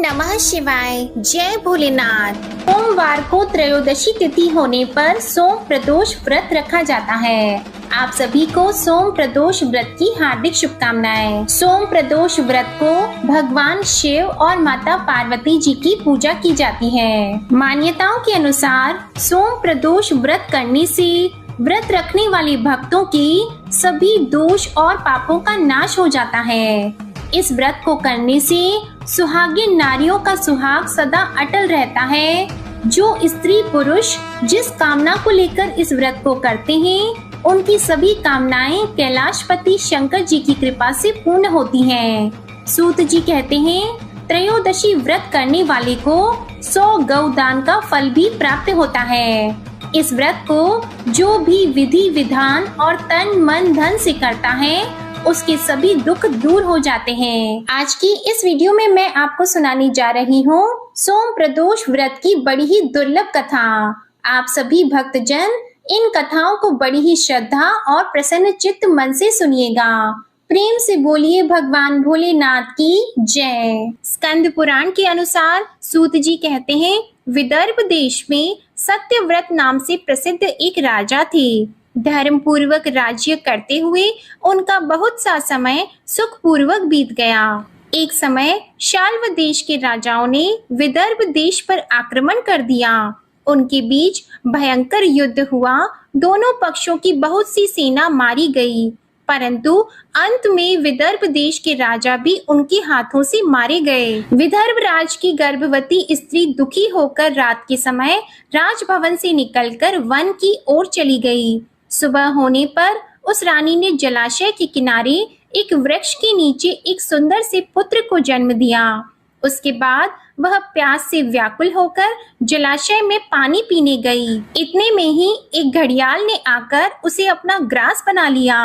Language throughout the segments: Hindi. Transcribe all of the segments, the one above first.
नमः शिवाय। जय भोलेनाथ। सोमवार को त्रयोदशी तिथि होने पर सोम प्रदोष व्रत रखा जाता है। आप सभी को सोम प्रदोष व्रत की हार्दिक शुभकामनाएं। सोम प्रदोष व्रत को भगवान शिव और माता पार्वती जी की पूजा की जाती है। मान्यताओं के अनुसार सोम प्रदोष व्रत करने से व्रत रखने वाले भक्तों की सभी दोष और पापों का नाश हो जाता है। इस व्रत को करने से सुहागिन नारियों का सुहाग सदा अटल रहता है। जो स्त्री पुरुष जिस कामना को लेकर इस व्रत को करते हैं, उनकी सभी कामनाएं कैलाशपति शंकर जी की कृपा से पूर्ण होती हैं। सूत जी कहते हैं, त्रयोदशी व्रत करने वाले को 100 गौदान का फल भी प्राप्त होता है। इस व्रत को जो भी विधि विधान और तन मन धन से करता है, उसके सभी दुख दूर हो जाते हैं। आज की इस वीडियो में मैं आपको सुनाने जा रही हूँ सोम प्रदोष व्रत की बड़ी ही दुर्लभ कथा। आप सभी भक्तजन इन कथाओं को बड़ी ही श्रद्धा और प्रसन्न चित्त मन से सुनिएगा। प्रेम से बोलिए भगवान भोलेनाथ की जय। स्कंद पुराण के अनुसार सूत जी कहते हैं, विदर्भ देश में सत्यव्रत नाम से प्रसिद्ध एक राजा थे। धर्म पूर्वक राज्य करते हुए उनका बहुत सा समय सुख पूर्वक बीत गया। एक समय शाल्व देश के राजाओं ने विदर्भ देश पर आक्रमण कर दिया। उनके बीच भयंकर युद्ध हुआ। दोनों पक्षों की बहुत सी सेना मारी गई, परंतु अंत में विदर्भ देश के राजा भी उनके हाथों से मारे गए। विदर्भ राज की गर्भवती स्त्री दुखी होकर रात के समय राजभवन से निकलकर वन की ओर चली गई। सुबह होने पर उस रानी ने जलाशय के किनारे एक वृक्ष के नीचे एक सुंदर से पुत्र को जन्म दिया। उसके बाद वह प्यास से व्याकुल होकर जलाशय में पानी पीने गई। इतने में ही एक घड़ियाल ने आकर उसे अपना ग्रास बना लिया।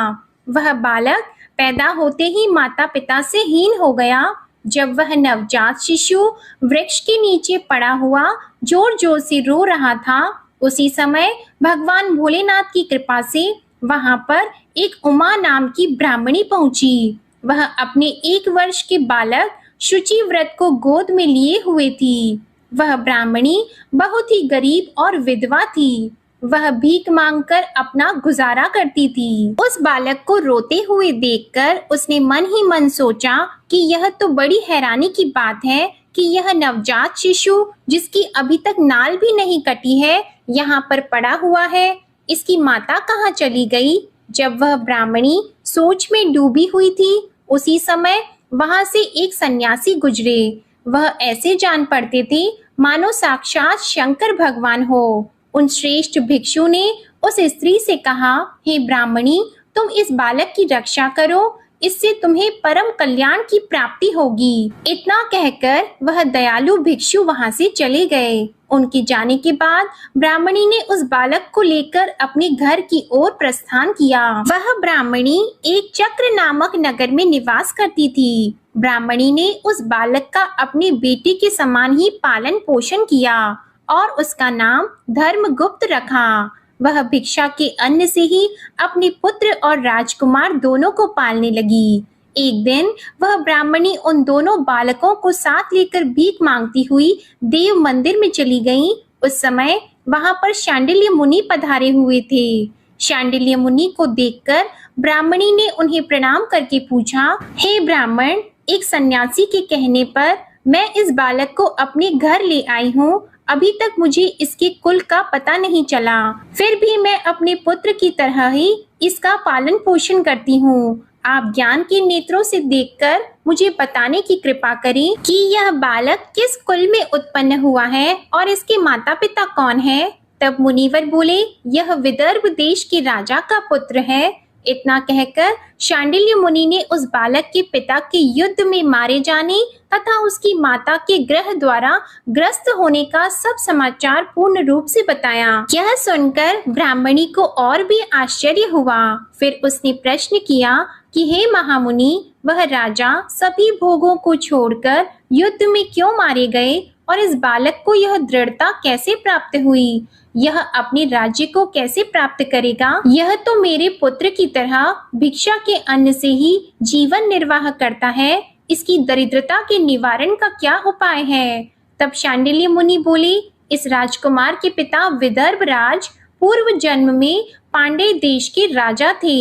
वह बालक पैदा होते ही माता पिता से हीन हो गया। जब वह नवजात शिशु वृक्ष के नीचे पड़ा हुआ जोर जोर से रो रहा था, उसी समय भगवान भोलेनाथ की कृपा से वहां पर एक उमा नाम की ब्राह्मणी पहुंची। वह अपने 1 वर्ष के बालक शुचि व्रत को गोद में लिए हुए थी। वह ब्राह्मणी बहुत ही गरीब और विधवा थी। वह भीख मांगकर अपना गुजारा करती थी। उस बालक को रोते हुए देखकर उसने मन ही मन सोचा कि यह तो बड़ी हैरानी की बात है कि यह नवजात शिशु जिसकी अभी तक नाल भी नहीं कटी है, यहाँ पर पड़ा हुआ है। इसकी माता कहाँ चली गई? जब वह ब्राह्मणी सोच में डूबी हुई थी, उसी समय वहां से एक सन्यासी गुजरे। वह ऐसे जान पड़ते थे मानो साक्षात शंकर भगवान हो। उन श्रेष्ठ भिक्षु ने उस स्त्री से कहा, हे ब्राह्मणी, तुम इस बालक की रक्षा करो, इससे तुम्हें परम कल्याण की प्राप्ति होगी। इतना कहकर वह दयालु भिक्षु वहां से चले गए। उनके जाने के बाद ब्राह्मणी ने उस बालक को लेकर अपने घर की ओर प्रस्थान किया। वह ब्राह्मणी एक चक्र नामक नगर में निवास करती थी। ब्राह्मणी ने उस बालक का अपने बेटे के समान ही पालन पोषण किया और उसका नाम धर्मगुप्त रखा। वह भिक्षा के अन्न से ही अपने पुत्र और राजकुमार दोनों को पालने लगी। एक दिन वह ब्राह्मणी उन दोनों बालकों को साथ लेकर भीख मांगती हुई देव मंदिर में चली गई। उस समय वहां पर शांडिल्य मुनि पधारे हुए थे। शांडिल्य मुनि को देखकर ब्राह्मणी ने उन्हें प्रणाम करके पूछा, हे ब्राह्मण, एक सन्यासी के कहने पर मैं इस बालक को अपने घर ले आई हूँ। अभी तक मुझे इसके कुल का पता नहीं चला, फिर भी मैं अपने पुत्र की तरह ही इसका पालन पोषण करती हूँ। आप ज्ञान के नेत्रों से देखकर मुझे बताने की कृपा करें कि यह बालक किस कुल में उत्पन्न हुआ है और इसके माता पिता कौन है। तब मुनिवर बोले, यह विदर्भ देश के राजा का पुत्र है। इतना कहकर शांडिल्य मुनि ने उस बालक के पिता के युद्ध में मारे जाने तथा उसकी माता के ग्रह द्वारा ग्रस्त होने का सब समाचार पूर्ण रूप से बताया। यह सुनकर ब्राह्मणी को और भी आश्चर्य हुआ। फिर उसने प्रश्न किया कि हे महामुनि, वह राजा सभी भोगों को छोड़कर युद्ध में क्यों मारे गए और इस बालक को यह दृढ़ता कैसे प्राप्त हुई? यह अपने राज्य को कैसे प्राप्त करेगा? यह तो मेरे पुत्र की तरह भिक्षा के अन्न से ही जीवन निर्वाह करता है। इसकी दरिद्रता के निवारण का क्या उपाय है? तब शांडिल्य मुनि बोले, इस राजकुमार के पिता विदर्भ राज पूर्व जन्म में पांडे देश के राजा थे।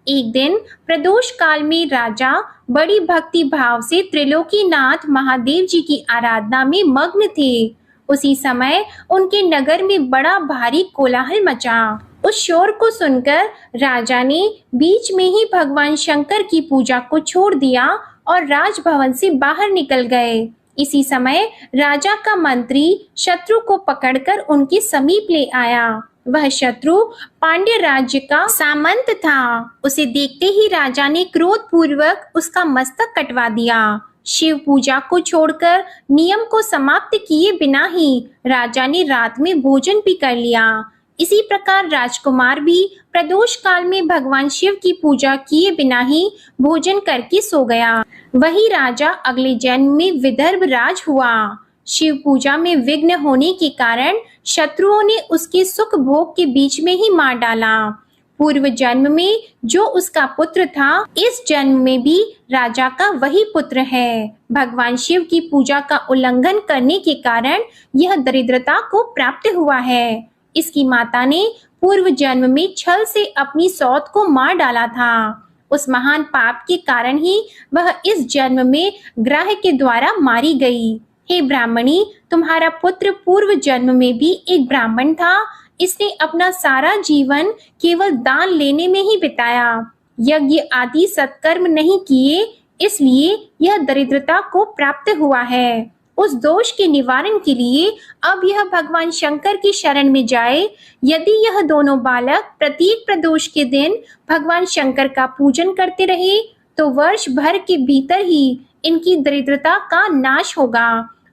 एक दिन प्रदोष काल में राजा बड़ी भक्ति भाव से त्रिलोकीनाथ महादेव जी की आराधना में मग्न थे। उसी समय उनके नगर में बड़ा भारी कोलाहल मचा। उस शोर को सुनकर राजा ने बीच में ही भगवान शंकर की पूजा को छोड़ दिया और राजभवन से बाहर निकल गए। इसी समय राजा का मंत्री शत्रु को पकड़कर उनके समीप ले आया। वह शत्रु पांड्य राज्य का सामंत था। उसे देखते ही राजा ने क्रोध पूर्वक उसका मस्तक कटवा दिया। शिव पूजा को छोड़कर नियम को समाप्त किए बिना ही राजा ने रात में भोजन भी कर लिया। इसी प्रकार राजकुमार भी प्रदोष काल में भगवान शिव की पूजा किए बिना ही भोजन करके सो गया। वही राजा अगले जन्म में विदर्भ राज हुआ। शिव पूजा में विघ्न होने के कारण शत्रुओं ने उसके सुख भोग के बीच में ही मार डाला। पूर्व जन्म में जो उसका पुत्र था, इस जन्म में भी राजा का वही पुत्र है। भगवान शिव की पूजा का उल्लंघन करने के कारण यह दरिद्रता को प्राप्त हुआ है। इसकी माता ने पूर्व जन्म में छल से अपनी सौत को मार डाला था। उस महान पाप के कारण ही वह इस जन्म में ग्रह के द्वारा मारी गई। हे ब्राह्मणी, तुम्हारा पुत्र पूर्व जन्म में भी एक ब्राह्मण था। इसने अपना सारा जीवन केवल दान लेने में ही बिताया, यज्ञ आदि सत्कर्म नहीं किए, इसलिए यह दरिद्रता को प्राप्त हुआ है। उस दोष के निवारण के लिए अब यह भगवान शंकर की शरण में जाए। यदि यह दोनों बालक प्रत्येक प्रदोष के दिन भगवान शंकर का पूजन करते रहे तो वर्ष भर के भीतर ही इनकी दरिद्रता का नाश होगा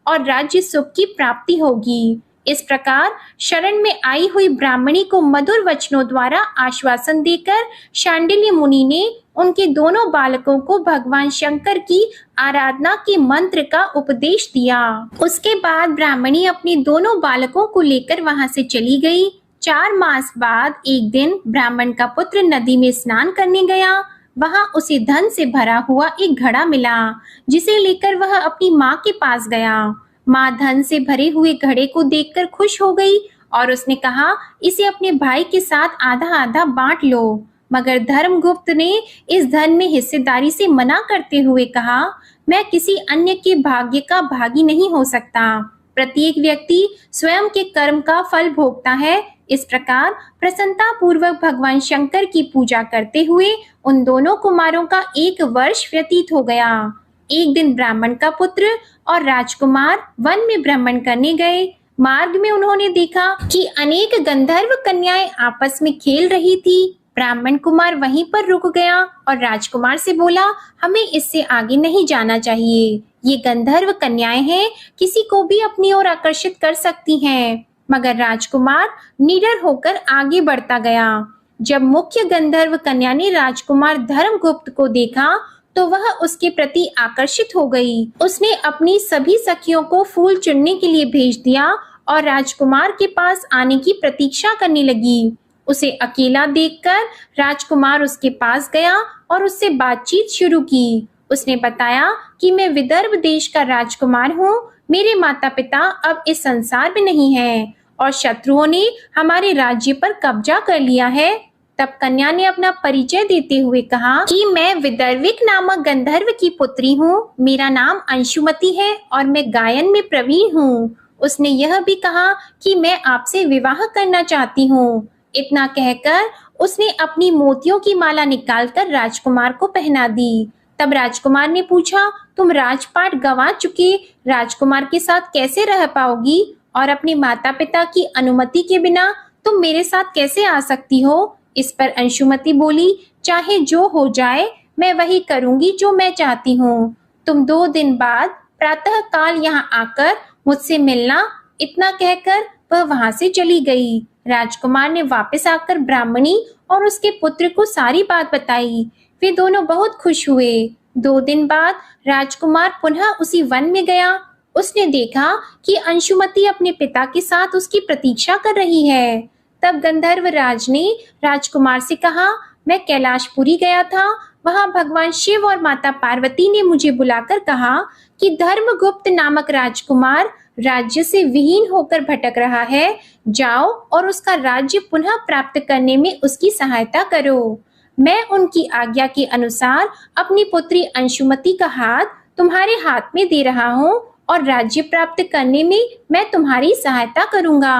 और राज्य सुख की प्राप्ति होगी। इस प्रकार शरण में आई हुई ब्राह्मणी को मधुर वचनों द्वारा आश्वासन देकर शांडिल्य मुनि ने उनके दोनों बालकों को भगवान शंकर की आराधना के मंत्र का उपदेश दिया। उसके बाद ब्राह्मणी अपने दोनों बालकों को लेकर वहां से चली गई। 4 मास बाद एक दिन ब्राह्मण का पुत्र नदी में स्नान करने गया। वहां उसे धन से भरा हुआ एक घड़ा मिला, जिसे लेकर वह अपनी माँ के पास गया। माँ धन से भरे हुए घड़े को देखकर खुश हो गई और उसने कहा, इसे अपने भाई के साथ आधा आधा बांट लो। मगर धर्मगुप्त ने इस धन में हिस्सेदारी से मना करते हुए कहा, मैं किसी अन्य के भाग्य का भागी नहीं हो सकता। प्रत्येक व्यक्ति स्वयं के कर्म का फल भोगता है। इस प्रकार प्रसन्नता पूर्वक भगवान शंकर की पूजा करते हुए उन दोनों कुमारों का 1 वर्ष व्यतीत हो गया। एक दिन ब्राह्मण का पुत्र और राजकुमार वन में भ्रमण करने गए। मार्ग में उन्होंने देखा कि अनेक गंधर्व कन्याएं आपस में खेल रही थी। ब्राह्मण कुमार वहीं पर रुक गया और राजकुमार से बोला, हमें इससे आगे नहीं जाना चाहिए। ये गंधर्व कन्याएं हैं, किसी को भी अपनी ओर आकर्षित कर सकती हैं। मगर राजकुमार निडर होकर आगे बढ़ता गया। जब मुख्य गंधर्व कन्या ने राजकुमार धर्मगुप्त को देखा तो वह उसके प्रति आकर्षित हो गई। उसने अपनी सभी सखियों को फूल चुनने के लिए भेज दिया और राजकुमार के पास आने की प्रतीक्षा करने लगी। उसे अकेला देखकर राजकुमार उसके पास गया और उससे बातचीत शुरू की। उसने बताया कि मैं विदर्भ देश का राजकुमार हूँ। मेरे माता पिता अब इस संसार में नहीं हैं और शत्रुओं ने हमारे राज्य पर कब्जा कर लिया है। तब कन्या ने अपना परिचय देते हुए कहा कि मैं विदर्भिक नामक गंधर्व की पुत्री हूँ। मेरा नाम अंशुमति है और मैं गायन में प्रवीण हूँ। उसने यह भी कहा कि मैं आपसे विवाह करना चाहती हूँ। इतना कहकर उसने अपनी मोतियों की माला निकालकर राजकुमार को पहना दी। तब राजकुमार ने पूछा, तुम राजपाट गंवा चुके राजकुमार के साथ कैसे रह पाओगी और अपने माता पिता की अनुमति के बिना तुम मेरे साथ कैसे आ सकती हो? इस पर अंशुमति बोली, चाहे जो हो जाए मैं वही करूंगी जो मैं चाहती हूँ। तुम 2 दिन बाद प्रातः काल यहाँ आकर मुझसे मिलना। इतना कहकर वह वहां से चली गई। राजकुमार ने वापस आकर ब्राह्मणी और उसके पुत्र को सारी बात बताई। वे दोनों बहुत खुश हुए। 2 दिन बाद राजकुमार पुनः उसी वन में गया। उसने देखा कि अंशुमति अपने पिता के साथ उसकी प्रतीक्षा कर रही है। तब गंधर्व राज ने राजकुमार से कहा, मैं कैलाशपुरी गया था। वहाँ भगवान शिव और माता पार्वती ने मुझे बुलाकर कहा कि धर्मगुप्त नामक राजकुमार राज्य से विहीन होकर भटक रहा है, जाओ और उसका राज्य पुनः प्राप्त करने में उसकी सहायता करो। मैं उनकी आज्ञा के अनुसार अपनी पुत्री अंशुमति का हाथ तुम्हारे हाथ में दे रहा हूँ और राज्य प्राप्त करने में मैं तुम्हारी सहायता करूँगा।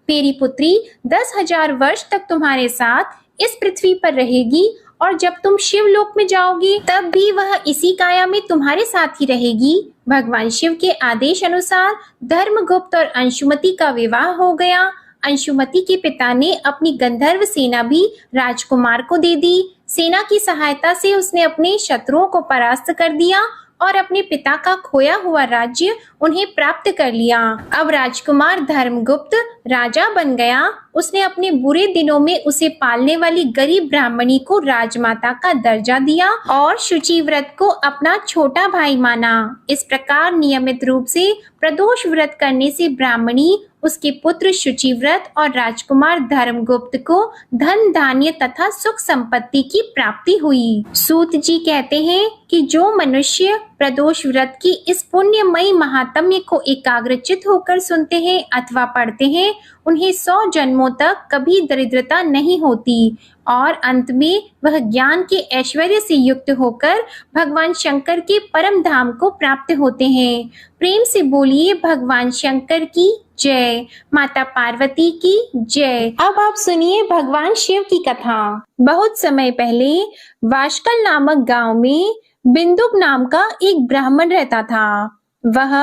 मेरी पुत्री 10,000 वर्ष तक तुम्हारे साथ इस पृथ्वी पर रहेगी और जब तुम शिवलोक में जाओगी तब भी वह इसी काया में तुम्हारे साथ ही रहेगी। भगवान शिव के आदेश अनुसार धर्मगुप्त और अंशुमति का विवाह हो गया। अंशुमति के पिता ने अपनी गंधर्व सेना भी राजकुमार को दे दी। सेना की सहायता से उसने अपने शत्रुओं को परास्त कर दिया और अपने पिता का खोया हुआ राज्य उन्हें प्राप्त कर लिया। अब राजकुमार धर्मगुप्त राजा बन गया। उसने अपने बुरे दिनों में उसे पालने वाली गरीब ब्राह्मणी को राजमाता का दर्जा दिया और शुचिव्रत को अपना छोटा भाई माना। इस प्रकार नियमित रूप से प्रदोष व्रत करने से ब्राह्मणी, उसके पुत्र शुचिव्रत और राजकुमार धर्मगुप्त को धन धान्य तथा सुख संपत्ति की प्राप्ति हुई। सूत जी कहते हैं कि जो मनुष्य प्रदोष व्रत की इस पुण्यमयी महात्म्य को एकाग्रचित होकर सुनते हैं अथवा पढ़ते हैं, उन्हें 100 जन्मों तक कभी दरिद्रता नहीं होती और अंत में वह ज्ञान के ऐश्वर्य से युक्त होकर भगवान शंकर के परम धाम को प्राप्त होते हैं। प्रेम से बोलिए भगवान शंकर की जय, माता पार्वती की जय। अब आप सुनिए भगवान शिव की कथा। बहुत समय पहले वाशकल नामक गांव में बिंदुक नाम का एक ब्राह्मण रहता था। वह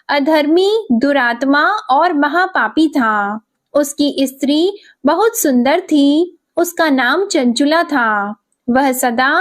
अधर्मी, दुरात्मा और महापापी था। उसकी स्त्री बहुत सुंदर थी। उसका नाम चंचुला था। वह सदा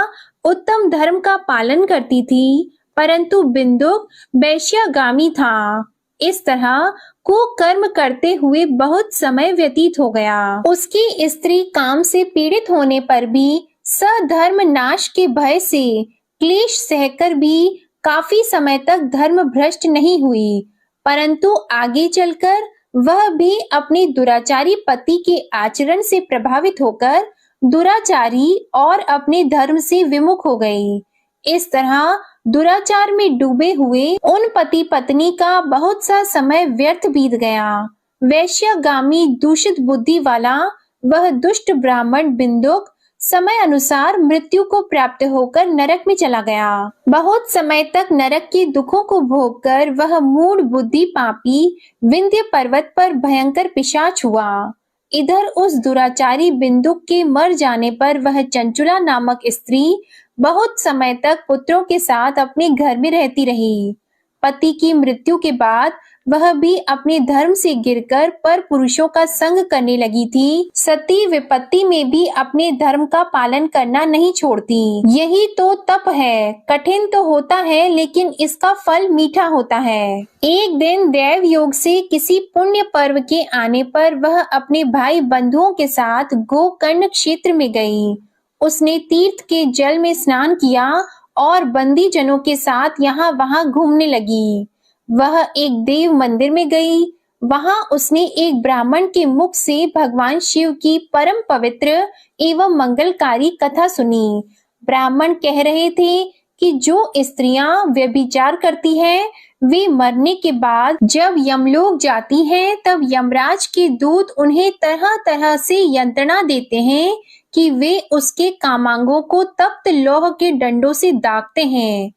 उत्तम धर्म का पालन करती थी, परंतु बिंदुक वैश्यागामी था। इस तरह कुकर्म करते हुए बहुत समय व्यतीत हो गया। उसकी स्त्री काम से पीड़ित होने पर भी सधर्म नाश के भय से क्लेश सहकर भी काफी समय तक धर्म भ्रष्ट नहीं हुई, परंतु आगे चलकर वह भी अपने दुराचारी पति के आचरण से प्रभावित होकर दुराचारी और अपने धर्म से विमुख हो गई। इस तरह दुराचार में डूबे हुए उन पति पत्नी का बहुत सा समय व्यर्थ बीत गया। वैश्यागामी दूषित बुद्धि वाला वह दुष्ट ब्राह्मण बिंदुक समय अनुसार मृत्यु को प्राप्त होकर नरक में चला गया। बहुत समय तक नरक के दुखों को भोगकर वह मूढ़ बुद्धि पापी विंध्य पर्वत पर भयंकर पिशाच हुआ। इधर उस दुराचारी बिंदुक के मर जाने पर वह चंचुला नामक स्त्री बहुत समय तक पुत्रों के साथ अपने घर में रहती रही। पति की मृत्यु के बाद वह भी अपने धर्म से गिरकर पर पुरुषों का संग करने लगी थी। सती विपत्ति में भी अपने धर्म का पालन करना नहीं छोड़ती। यही तो तप है। कठिन तो होता है लेकिन इसका फल मीठा होता है। एक दिन देव योग से किसी पुण्य पर्व के आने पर वह अपने भाई बंधुओं के साथ गोकर्ण क्षेत्र में गई। उसने तीर्थ के जल में स्नान किया और बंदी जनों के साथ यहाँ वहाँ घूमने लगी। वह एक देव मंदिर में गई। वहां उसने एक ब्राह्मण के मुख से भगवान शिव की परम पवित्र एवं मंगलकारी कथा सुनी। ब्राह्मण कह रहे थे कि जो स्त्रियां व्यभिचार करती हैं, वे मरने के बाद जब यमलोक जाती हैं, तब यमराज के दूत उन्हें तरह तरह से यंत्रणा देते हैं कि वे उसके कामांगों को तप्त लौह के डंडों से दागते हैं।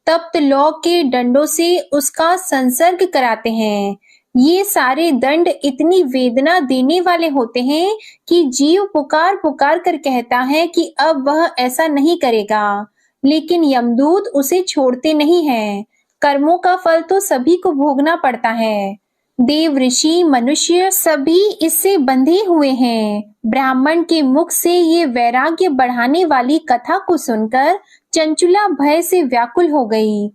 तप्त लौह के डंडों से उसका संसर्ग कराते हैं। ये सारे दंड इतनी वेदना देने वाले होते हैं कि जीव पुकार पुकार कर कहता है कि अब वह ऐसा नहीं करेगा, लेकिन यमदूत उसे छोड़ते नहीं हैं। कर्मों का फल तो सभी को भोगना पड़ता है। देव, ऋषि, मनुष्य सभी इससे बंधे हुए हैं। ब्राह्मण के मुख से ये वैराग्य बढ़ाने वाली कथा को सुनकर चंचुला भय से व्याकुल हो गई।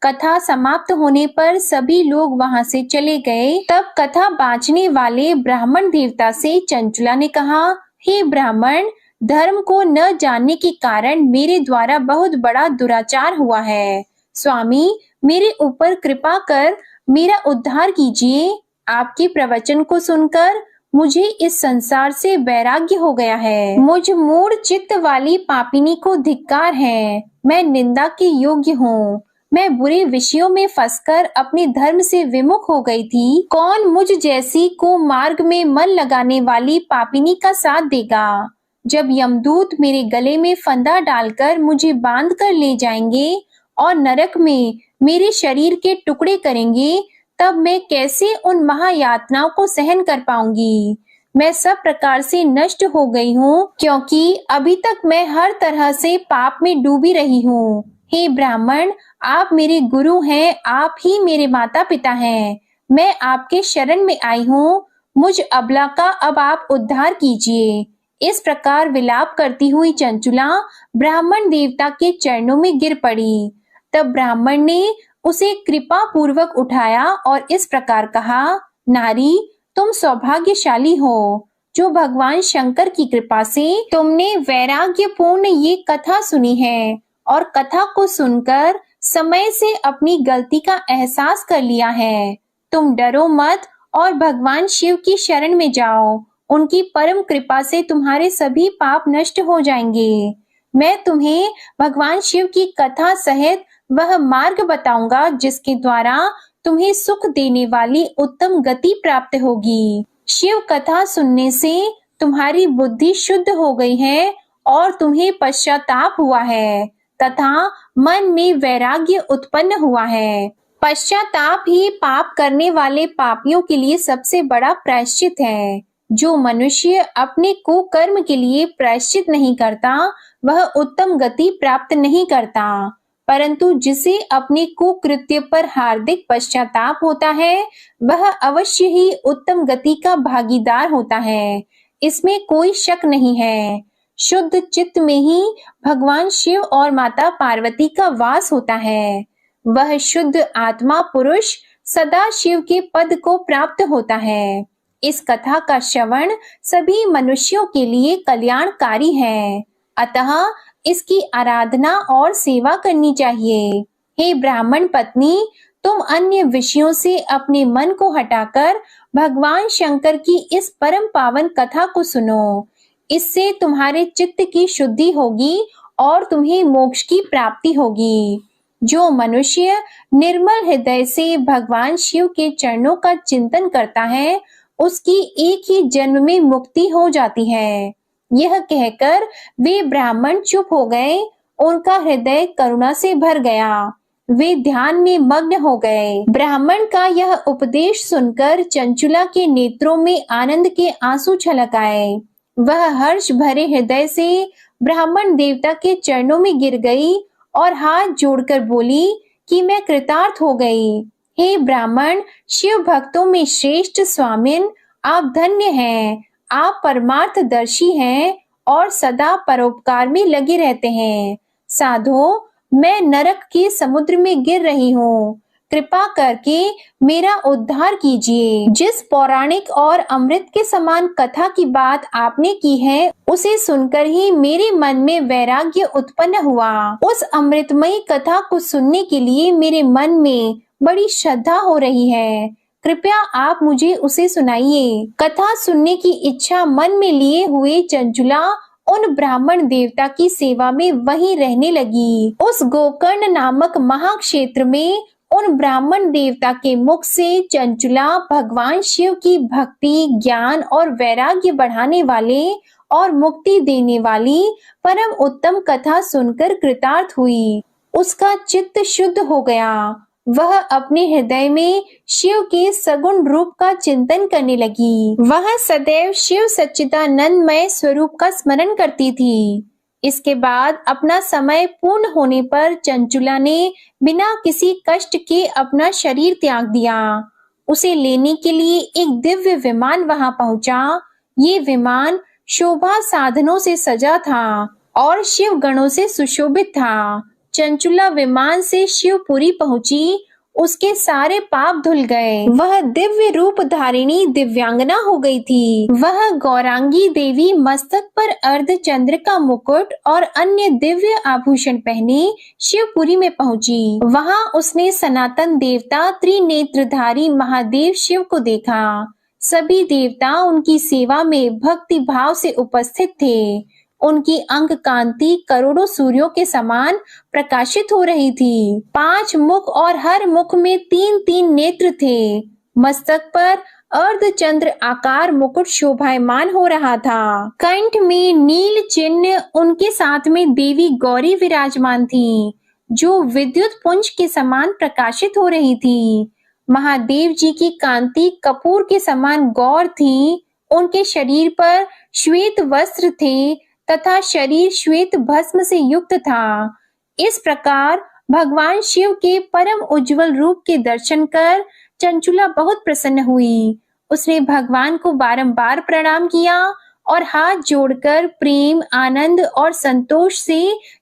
कथा समाप्त होने पर सभी लोग वहां से चले गए। तब कथा बांचने वाले ब्राह्मण देवता से चंचुला ने कहा, हे ब्राह्मण, धर्म को न जानने के कारण मेरे द्वारा बहुत बड़ा दुराचार हुआ है। स्वामी, मेरे ऊपर कृपा कर मेरा उद्धार कीजिए। आपके प्रवचन को सुनकर मुझे इस संसार से वैराग्य हो गया है। मुझ मूढ़ चित्त वाली पापिनी को धिक्कार है। मैं निंदा के योग्य हूँ। मैं बुरे विषयों में फंसकर अपने धर्म से विमुख हो गई थी। कौन मुझ जैसी को मार्ग में मन लगाने वाली पापिनी का साथ देगा? जब यमदूत मेरे गले में फंदा डालकर मुझे बांध कर ले जाएंगे और नरक में मेरे शरीर के टुकड़े करेंगे, तब मैं कैसे उन महायातनाओं को सहन कर पाऊंगी? मैं सब प्रकार से नष्ट हो गई हूँ, क्योंकि अभी तक मैं हर तरह से पाप में डूबी रही हूँ। हे ब्राह्मण, आप मेरे गुरु हैं, आप ही मेरे माता पिता हैं। मैं आपके शरण में आई हूँ। मुझ अबला का अब आप उद्धार कीजिए। इस प्रकार विलाप करती हुई चंचुला ब्राह्मण देवता के चरणों में गिर पड़ी। तब ब्राह्मण ने उसे कृपा पूर्वक उठाया और इस प्रकार कहा, नारी, तुम सौभाग्यशाली हो, जो भगवान शंकर की कृपा से तुमने वैराग्यपूर्ण ये कथा सुनी है और कथा को सुनकर समय से अपनी गलती का एहसास कर लिया है। तुम डरो मत और भगवान शिव की शरण में जाओ। उनकी परम कृपा से तुम्हारे सभी पाप नष्ट हो जाएंगे। मैं तुम्हें भगवान शिव की कथा सहित वह मार्ग बताऊंगा जिसके द्वारा तुम्हें सुख देने वाली उत्तम गति प्राप्त होगी। शिव कथा सुनने से तुम्हारी बुद्धि शुद्ध हो गई है और तुम्हें पश्चाताप हुआ है तथा मन में वैराग्य उत्पन्न हुआ है। पश्चाताप ही पाप करने वाले पापियों के लिए सबसे बड़ा प्रायश्चित है। जो मनुष्य अपने कुकर्म के लिए प्रायश्चित नहीं करता, वह उत्तम गति प्राप्त नहीं करता, परंतु जिसे अपने कुकृत्य पर हार्दिक पश्चाताप होता है, वह अवश्य ही उत्तम गति का भागीदार होता है। इसमें कोई शक नहीं है। शुद्ध चित्त में ही भगवान शिव और माता पार्वती का वास होता है। वह शुद्ध आत्मा पुरुष सदा शिव के पद को प्राप्त होता है। इस कथा का श्रवण सभी मनुष्यों के लिए कल्याणकारी है, अतः इसकी आराधना और सेवा करनी चाहिए। हे ब्राह्मण पत्नी, तुम अन्य विषयों से अपने मन को हटाकर भगवान शंकर की इस परम पावन कथा को सुनो। इससे तुम्हारे चित्त की शुद्धि होगी और तुम्हें मोक्ष की प्राप्ति होगी। जो मनुष्य निर्मल हृदय से भगवान शिव के चरणों का चिंतन करता है, उसकी एक ही जन्म में मुक्ति हो जाती है। यह कहकर वे ब्राह्मण चुप हो गए। उनका हृदय करुणा से भर गया। वे ध्यान में मग्न हो गए। ब्राह्मण का यह उपदेश सुनकर चंचुला के नेत्रों में आनंद के आंसू छलक आए। वह हर्ष भरे हृदय से ब्राह्मण देवता के चरणों में गिर गई और हाथ जोड़कर बोली कि मैं कृतार्थ हो गई। हे ब्राह्मण, शिव भक्तों में श्रेष्ठ स्वामिन, आप धन्य हैं। आप परमार्थदर्शी हैं और सदा परोपकार में लगे रहते हैं। साधो, मैं नरक के समुद्र में गिर रही हूँ। कृपा करके मेरा उद्धार कीजिए। जिस पौराणिक और अमृत के समान कथा की बात आपने की है, उसे सुनकर ही मेरे मन में वैराग्य उत्पन्न हुआ। उस अमृतमयी कथा को सुनने के लिए मेरे मन में बड़ी श्रद्धा हो रही है। कृपया आप मुझे उसे सुनाइए। कथा सुनने की इच्छा मन में लिए हुए चंचुला उन ब्राह्मण देवता की सेवा में वहीं रहने लगी। उस गोकर्ण नामक महाक्षेत्र में उन ब्राह्मण देवता के मुख से चंचुला भगवान शिव की भक्ति, ज्ञान और वैराग्य बढ़ाने वाले और मुक्ति देने वाली परम उत्तम कथा सुनकर कृतार्थ हुई। उसका चित्त शुद्ध हो गया। वह अपने हृदय में शिव के सगुण रूप का चिंतन करने लगी। वह सदैव शिव सच्चिदानंदमय स्वरूप का स्मरण करती थी। इसके बाद अपना समय पूर्ण होने पर चंचुला ने बिना किसी कष्ट के अपना शरीर त्याग दिया। उसे लेने के लिए एक दिव्य विमान वहां पहुंचा। ये विमान शोभा साधनों से सजा था और शिव गणों से सुशोभित था। चंचुला विमान से शिवपुरी पहुंची। उसके सारे पाप धुल गए। वह दिव्य रूप धारिणी दिव्यांगना हो गई थी। वह गौरांगी देवी मस्तक पर अर्धचंद्र का मुकुट और अन्य दिव्य आभूषण पहने शिवपुरी में पहुंची। वहां उसने सनातन देवता त्रिनेत्रधारी महादेव शिव को देखा। सभी देवता उनकी सेवा में भक्ति भाव से उपस्थित थे। उनकी अंग कांति करोड़ों सूर्यों के समान प्रकाशित हो रही थी। 5 मुख और हर मुख में 3-3 नेत्र थे। मस्तक पर अर्धचंद्र आकार मुकुट शोभायमान हो रहा था। कंठ में नील चिन्ह, उनके साथ में देवी गौरी विराजमान थी, जो विद्युत पुंज के समान प्रकाशित हो रही थी। महादेव जी की कांति कपूर के समान गौर थी। उनके शरीर पर श्वेत वस्त्र थे तथा शरीर श्वेत भस्म से युक्त था। इस प्रकार भगवान शिव के परम उज्जवल रूप के दर्शन कर चंचुला बहुत प्रसन्न हुई। उसने भगवान को बारंबार प्रणाम किया और हाथ जोड़कर प्रेम, आनंद और संतोष से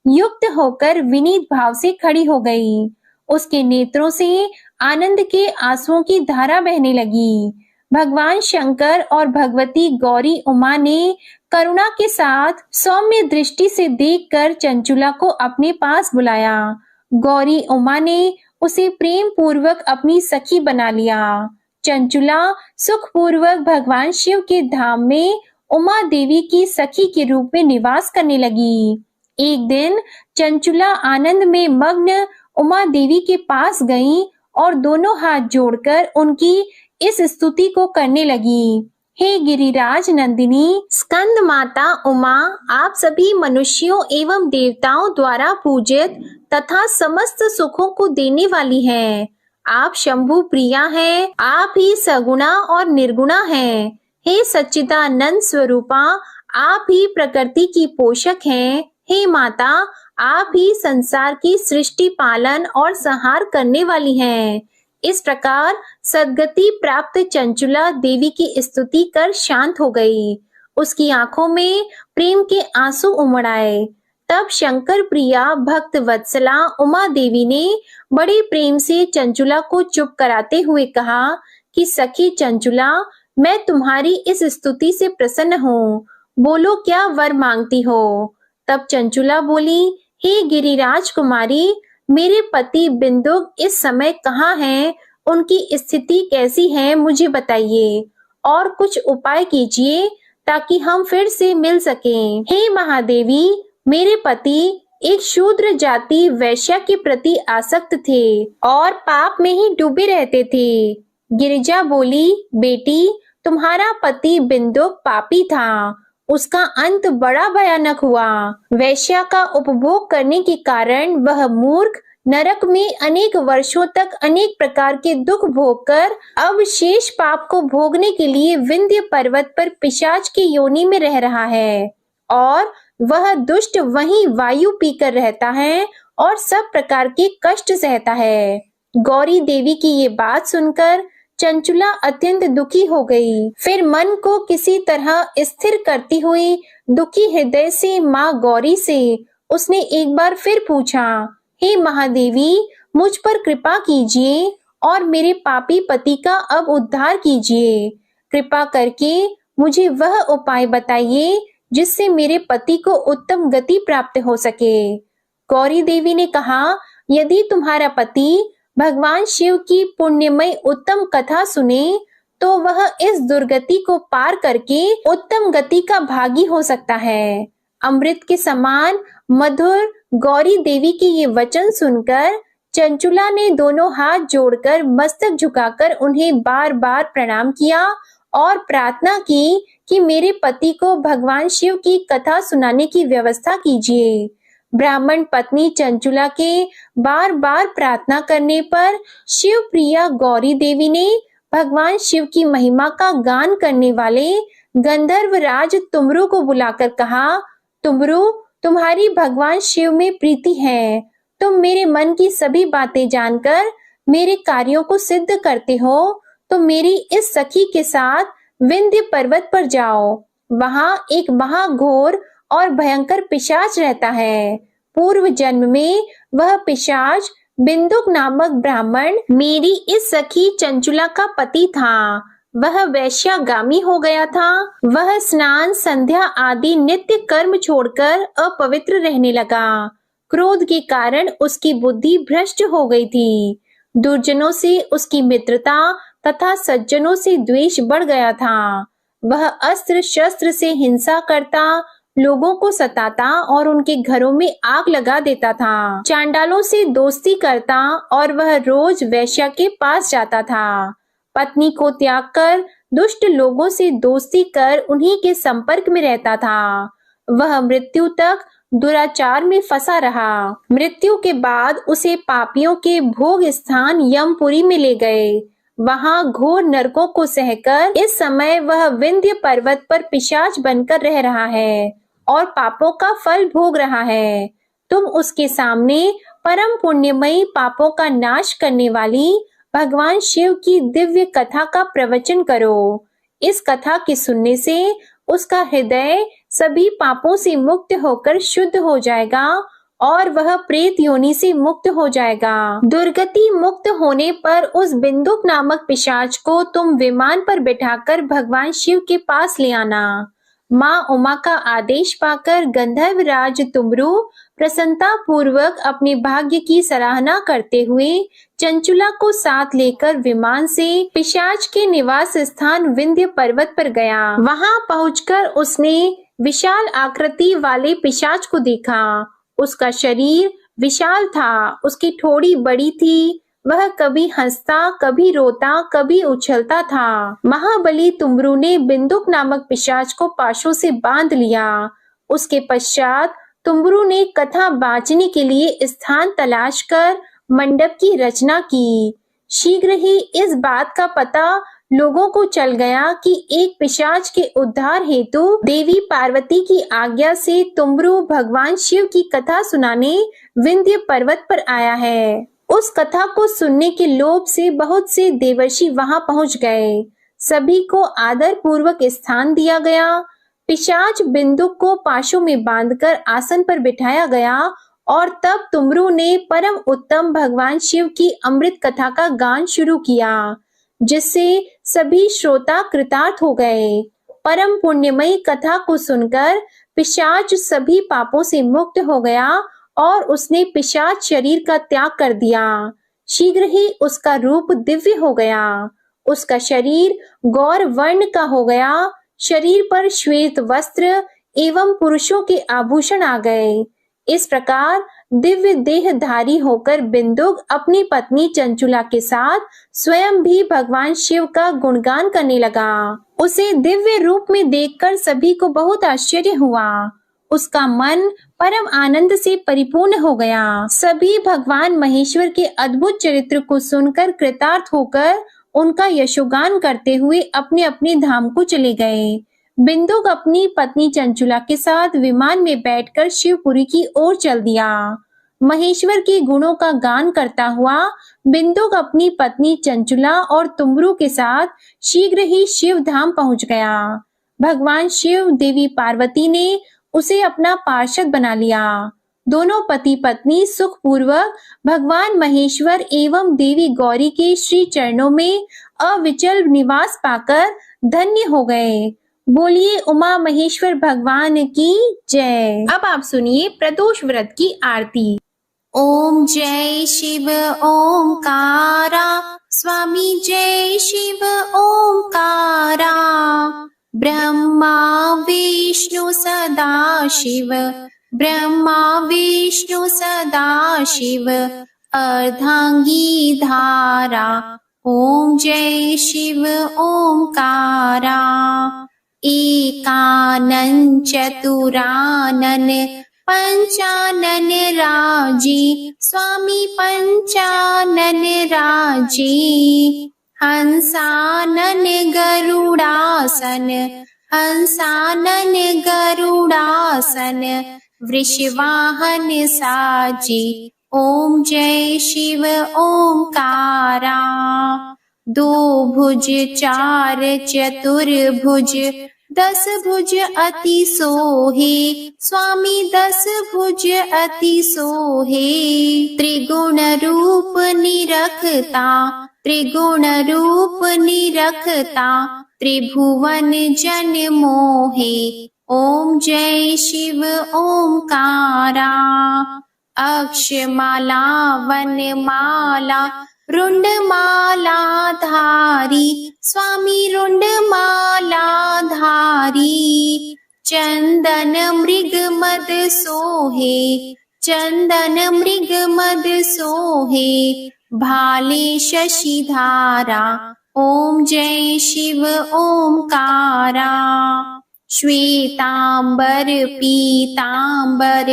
युक्त होकर विनीत भाव से खड़ी हो गई। उसके नेत्रों से आनंद के आंसुओं की धारा बहने लगी। भगवान शंकर और भगवती गौरी उमा ने करुणा के साथ सौम्य दृष्टि से देखकर चंचुला को अपने पास बुलाया। गौरी उमा ने उसे प्रेम पूर्वक अपनी सखी बना लिया। चंचुला सुखपूर्वक भगवान शिव के धाम में उमा देवी की सखी के रूप में निवास करने लगी। एक दिन चंचुला आनंद में मग्न उमा देवी के पास गई और दोनों हाथ जोड़कर उनकी इस स्तुति को करने लगी। हे गिरिराज नंदिनी, स्कंद माता उमा, आप सभी मनुष्यों एवं देवताओं द्वारा पूजित तथा समस्त सुखों को देने वाली हैं। आप शंभु प्रिया हैं, आप ही सगुणा और निर्गुणा हैं। हे सच्चिदानंद स्वरूपा, आप ही प्रकृति की पोषक हैं। हे माता, आप ही संसार की सृष्टि, पालन और संहार करने वाली हैं। इस प्रकार सद्गति प्राप्त चंचुला देवी की स्तुति कर शांत हो गई। उसकी आंखों में प्रेम के आंसू उमड़ आए। तब शंकर प्रिया भक्त वत्सला उमा देवी ने बड़े प्रेम से चंचुला को चुप कराते हुए कहा कि सखी चंचुला, मैं तुम्हारी इस स्तुति से प्रसन्न हूँ। बोलो, क्या वर मांगती हो? तब चंचुला बोली, हे गिरिराज कुमारी, मेरे पति बिंदुक इस समय कहाँ हैं? उनकी स्थिति कैसी है, मुझे बताइए और कुछ उपाय कीजिए ताकि हम फिर से मिल सकें। हे महादेवी, मेरे पति एक शूद्र जाति वैश्या के प्रति आसक्त थे और पाप में ही डूबे रहते थे। गिरिजा बोली, बेटी, तुम्हारा पति बिंदुक पापी था। उसका अंत बड़ा भयानक हुआ। वैश्या का उपभोग करने के कारण वह मूर्ख नरक में अनेक वर्षों तक अनेक प्रकार के दुख भोगकर अब शेष पाप को भोगने के लिए विंध्य पर्वत पर पिशाच की योनि में रह रहा है और वह दुष्ट वहीं वायु पीकर रहता है और सब प्रकार के कष्ट सहता है। गौरी देवी की ये बात सुनकर चंचुला अत्यंत दुखी हो गई। फिर मन को किसी तरह स्थिर करती हुई दुखी हृदय से माँ गौरी से उसने एक बार फिर पूछा, हे महादेवी, मुझ पर कृपा कीजिए और मेरे पापी पति का अब उद्धार कीजिए। कृपा करके मुझे वह उपाय बताइए जिससे मेरे पति को उत्तम गति प्राप्त हो सके। गौरी देवी ने कहा, यदि तुम्हारा पति भगवान शिव की पुण्यमय उत्तम कथा सुने तो वह इस दुर्गति को पार करके उत्तम गति का भागी हो सकता है। अमृत के समान मधुर गौरी देवी के ये वचन सुनकर चंचुला ने दोनों हाथ जोड़कर मस्तक झुकाकर उन्हें बार बार प्रणाम किया और प्रार्थना की कि मेरे पति को भगवान शिव की कथा सुनाने की व्यवस्था कीजिए। ब्राह्मण पत्नी चंचुला के बार बार प्रार्थना करने पर शिव प्रिया गौरी देवी ने भगवान शिव की महिमा का गान करने वाले गंधर्व राज तुमरु को बुलाकर कहा, तुमरु, तुम्हारी भगवान शिव में प्रीति है। तुम मेरे मन की सभी बातें जानकर मेरे कार्यों को सिद्ध करते हो, तो मेरी इस सखी के साथ विंध्य पर्वत पर जाओ। वहां एक महाघोर और भयंकर पिशाच रहता है। पूर्व जन्म में वह पिशाच बिंदुक नामक ब्राह्मण मेरी इस सखी चंचुला का पति था। वह वैश्यागामी हो गया था। वह स्नान, संध्या आदि नित्य कर्म छोड़कर अपवित्र रहने लगा। क्रोध के कारण उसकी बुद्धि भ्रष्ट हो गई थी। दुर्जनों से उसकी मित्रता तथा सज्जनों से द्वेष बढ़ गया था। वह अस्त्र शस्त्र से हिंसा करता, लोगों को सताता और उनके घरों में आग लगा देता था। चांडालों से दोस्ती करता और वह रोज वेश्या के पास जाता था। पत्नी को त्याग कर दुष्ट लोगों से दोस्ती कर उन्हीं के संपर्क में रहता था। वह मृत्यु तक दुराचार में फंसा रहा। मृत्यु के बाद उसे पापियों के भोग स्थान यमपुरी में ले गए। वहां घोर नरकों को सहकर इस समय वह विंध्य पर्वत पर पिशाच बनकर रह रहा है और पापों का फल भोग रहा है। तुम उसके सामने परम पुण्यमयी, पापों का नाश करने वाली भगवान शिव की दिव्य कथा का प्रवचन करो। इस कथा के सुनने से उसका हृदय सभी पापों से मुक्त होकर शुद्ध हो जाएगा और वह प्रेत योनि से मुक्त हो जाएगा। दुर्गति मुक्त होने पर उस बिंदुक नामक पिशाच को तुम विमान पर बिठाकर भगवान शिव के पास ले आना। माँ उमा का आदेश पाकर गंधर्व राज तुमरू प्रसन्नता पूर्वक अपने भाग्य की सराहना करते हुए चंचुला को साथ लेकर विमान से पिशाच के निवास स्थान विंध्य पर्वत पर गया। वहां पहुंचकर उसने विशाल आकृति वाले पिशाच को देखा। उसका शरीर विशाल था, उसकी ठोड़ी बड़ी थी। वह कभी हंसता, कभी रोता, कभी उछलता था। महाबली तुमरू ने बिंदुक नामक पिशाच को पाशों से बांध लिया। उसके पश्चात तुमरू ने कथा बांचने के लिए स्थान तलाश कर मंडप की रचना की। शीघ्र ही इस बात का पता लोगों को चल गया कि एक पिशाच के उद्धार हेतु देवी पार्वती की आज्ञा से तुमरू भगवान शिव की कथा सुनाने विंध्य पर्वत पर आया है। उस कथा को सुनने के लोभ से बहुत से देवर्षि वहां पहुंच गए। सभी को आदर पूर्वक स्थान दिया गया। पिशाच बिंदुक को पाशों में बांधकर आसन पर बिठाया गया और तब तुमरू ने परम उत्तम भगवान शिव की अमृत कथा का गान शुरू किया, जिससे सभी श्रोता कृतार्थ हो गए। परम पुण्यमयी कथा को सुनकर पिशाच सभी पापों से मुक्त हो गया और उसने पिशाच शरीर का त्याग कर दिया। शीघ्र ही उसका रूप दिव्य हो गया। उसका शरीर गौर वर्ण का हो गया। शरीर पर श्वेत वस्त्र एवं पुरुषों के आभूषण आ गए। इस प्रकार दिव्य देहधारी होकर बिंदुक अपनी पत्नी चंचुला के साथ स्वयं भी भगवान शिव का गुणगान करने लगा। उसे दिव्य रूप में देखकर सभी को बहुत आश्चर्य हुआ। उसका मन परम आनंद से परिपूर्ण हो गया। सभी भगवान महेश्वर के अद्भुत चरित्र को सुनकर कृतार्थ होकर उनका यशोगान करते हुए अपने अपने धाम को चले गए। बिंदुक अपनी पत्नी चंचुला के साथ विमान में बैठकर शिवपुरी की ओर चल दिया। महेश्वर के गुणों का गान करता हुआ बिंदुक अपनी पत्नी चंचुला और तुमरू के साथ शीघ्र ही शिव धाम पहुंच गया। भगवान शिव, देवी पार्वती ने उसे अपना पार्षद बना लिया। दोनों पति पत्नी सुखपूर्वक भगवान महेश्वर एवं देवी गौरी के श्री चरणों में अविचल निवास पाकर धन्य हो गए। बोलिए उमा महेश्वर भगवान की जय। अब आप सुनिए प्रदोष व्रत की आरती। ओम जय शिव ओंकारा, स्वामी जय शिव ओंकारा। ब्रह्मा विष्णु सदा शिव, ब्रह्मा विष्णु सदा शिव, अर्धांगी धारा। ओम जय शिव ओंकारा। एकानन चतुरानन पंचानन राजी, स्वामी पंचानन राजी। हंसानन गरुड़ासन, हंसानन गरुड़ासन, वृषवाहन साजी। ओम जय शिव ओंकारा। दो भुज चार चतुर्भुज, 10 भुज अति सोहे, स्वामी 10 भुज अति सोहे। त्रिगुण रूप निरखता, त्रिगुण रूप निरखता, त्रिभुवन जन मोहे। ओम जय शिव ओंकारा। अक्षमाला वनमाला रुंडमालाधारी स्वामी रुंडमालाधारी। चंदन मृग मद सोहे चंदन मृग मद सोहे भाले शशिधारा। ओम जय शिव ओंकारा। श्वेतांबर पीतांबर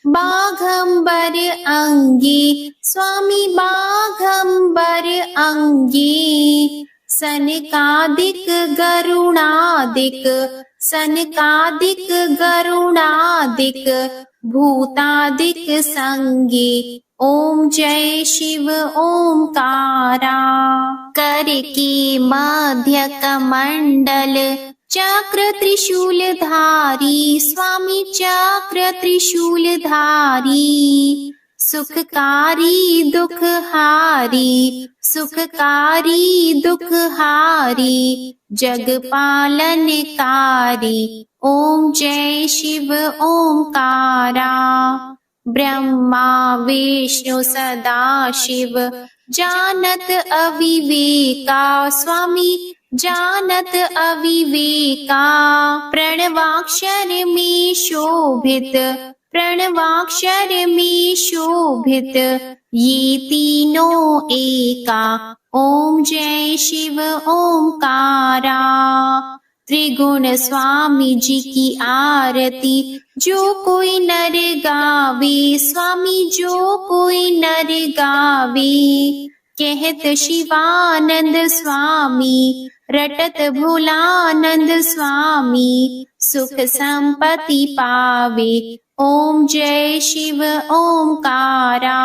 बाघंबर अंगी स्वामी बाघंबर अंगी। सनकादिक गरुणादिक सनकादिक गरुणादिक भूतादिक संगे। ओम जय शिव ओंकारा। कर के मध्य कमंडल चक्र त्रिशूलधारी स्वामी चक्र त्रिशूलधारी। सुखकारी दुखहारी सुखकारी दुखहारी जगपालनकारी। ओम जय शिव ओंकारा। ब्रह्मा विष्णु सदा शिव जानत अविवेका स्वामी जानत अविवेका। प्रणवाक्षर में शोभित प्रणवाक्षर में शोभित ये तीनों एका। ओम जय शिव ओंकारा। त्रिगुण स्वामी जी की आरती जो कोई नर गावे स्वामी जो कोई नर गावे। कहत शिवानंद स्वामी रटत भोलानंद स्वामी सुख संपत्ति पावे। ओम जय शिव ओंकारा।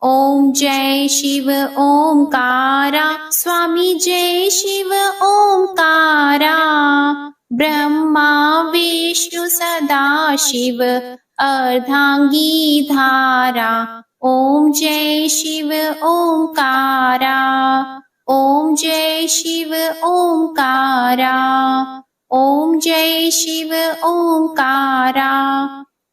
ओम जय शिव ओंकारा स्वामी जय शिव ओंकारा। ब्रह्मा विष्णु सदा शिव अर्धांगी धारा। ओम जय शिव ओंकारा। ओम जय शिव ओंकारा। ओम जय शिव ओंकारा।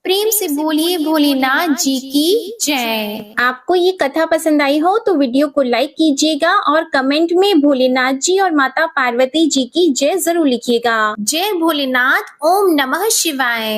प्रेम से बोलिए भोलेनाथ जी की जय। आपको ये कथा पसंद आई हो तो वीडियो को लाइक कीजिएगा और कमेंट में भोलेनाथ जी और माता पार्वती जी की जय जरूर लिखिएगा। जय भोलेनाथ। ओम नमः शिवाय।